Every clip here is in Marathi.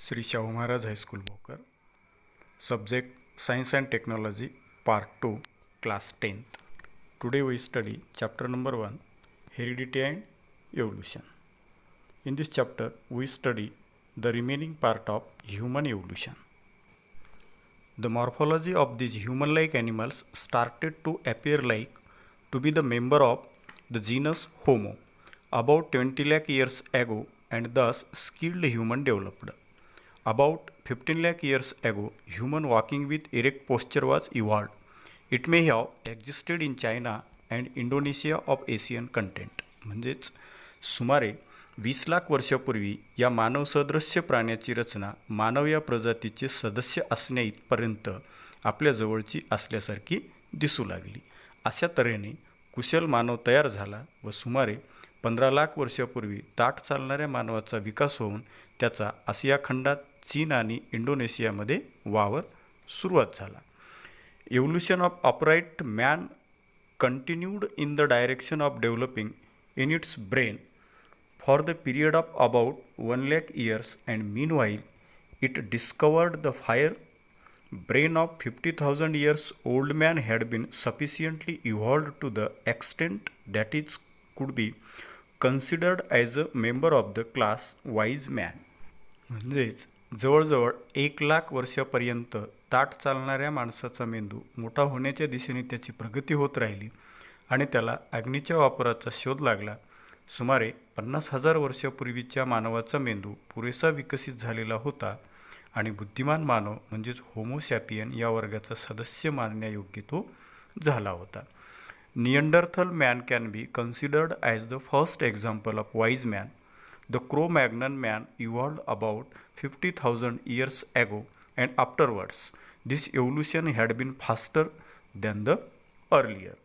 Sri Shahu Maharaj High School Bhokar. Subject Science and Technology Part 2 Class 10th. Today we study chapter number 1 Heredity and Evolution. In this chapter we study the remaining part of human evolution. The morphology of these human-like animals started to appear like to be the member of the genus Homo about 20 lakh years ago, and thus skilled human developed. About 15 lakh years ago, human walking with erect posture was evolved. It may have existed in China and Indonesia of Asian content. म्हणजेच सुमारे 20 लाख वर्षापूर्वी या मानवसदृश्य प्राण्याची रचना मानव या प्रजातीचे सदस्य असण्या इथपर्यंत आपल्या जवळची असल्यासारखी दिसू लागली. अशा तऱ्हेने कुशल मानव तयार झाला व सुमारे 15 लाख वर्षापूर्वी ताठ चालणाऱ्या मानवाचा विकास होऊन त्याचा आशिया खंडात चीन आणि इंडोनेशियामध्ये वावर सुरुवात झाला. Evolution of upright man continued in the direction of developing in its brain for the period of about 1 lakh years, and meanwhile it discovered the fire brain of 50,000 years old man had been sufficiently evolved to the extent that it could be considered as a member of the class wise man. म्हणजेच जवळजवळ 1 लाख वर्षापर्यंत ताठ चालणाऱ्या माणसाचा मेंदू मोठा होण्याच्या दिशेने त्याची प्रगती होत राहिली आणि त्याला अग्नीच्या वापराचा शोध लागला. सुमारे 50,000 वर्षापूर्वीच्या मानवाचा मेंदू पुरेसा विकसित झालेला होता आणि बुद्धिमान मानव म्हणजेच होमोसॅपियन या वर्गाचा सदस्य मानण्यायोग्य तो झाला होता. Neanderthal man can be considered as the first example of wise man. The Cro-Magnon man evolved about 50,000 years ago, and afterwards this evolution had been faster than the earlier.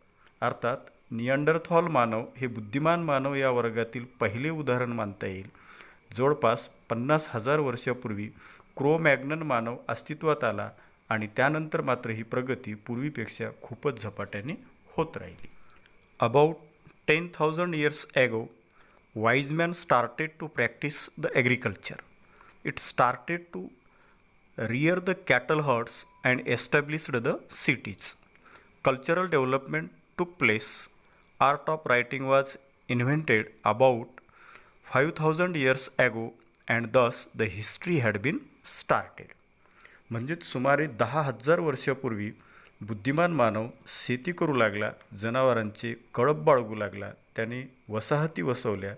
अर्थात निअंडरथॉल मानव हे बुद्धिमान मानव या वर्गातील पहिले उदाहरण मानता येईल. जवळपास 50,000 वर्षापूर्वी क्रो-मॅग्नन मानव अस्तित्वात आला आणि त्यानंतर मात्र ही प्रगती पूर्वीपेक्षा खूपच झपाट्याने होत राहिली. About 10,000 years ago, wise man started to practice the agriculture. It started to rear the cattle herds and established the cities. Cultural development took place. Art of writing was invented about 5,000 years ago, and thus the history had been started. म्हणजेच सुमारे 10,000 वर्षापूर्वी बुद्धिमान मानव शेती करू लागला, जनावरांचे कळप बाळगू लागला, त्याने वसाहती वसवल्या,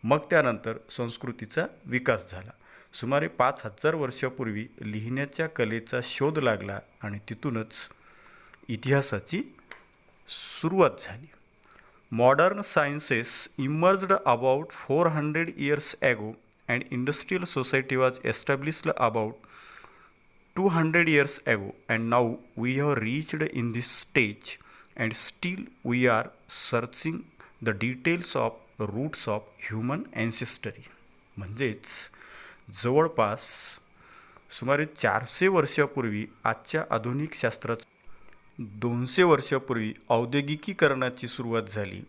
मग त्यानंतर संस्कृतीचा विकास झाला. सुमारे 5,000 वर्षापूर्वी लिहिण्याच्या कलेचा शोध लागला आणि तिथूनच इतिहासाची सुरुवात झाली. Modern sciences emerged about 400 years ago, and industrial society was established about 200 years ago, and now we have reached in this stage, and still we are searching the details of roots of human ancestry. म्हणजेच जवळपास सुमारे 400 वर्षापूर्वी आजच्या आधुनिक शास्त्राचा 200 वर्षापूर्वी औद्योगिकीकरणाची सुरुवात झाली.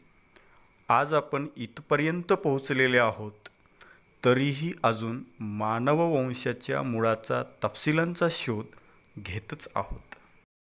आज आपण इथपर्यंत पोहोचलेले आहोत, तरीही अजून मानववंशाच्या मुळाचा तपशिलांचा शोध घेतच आहोत.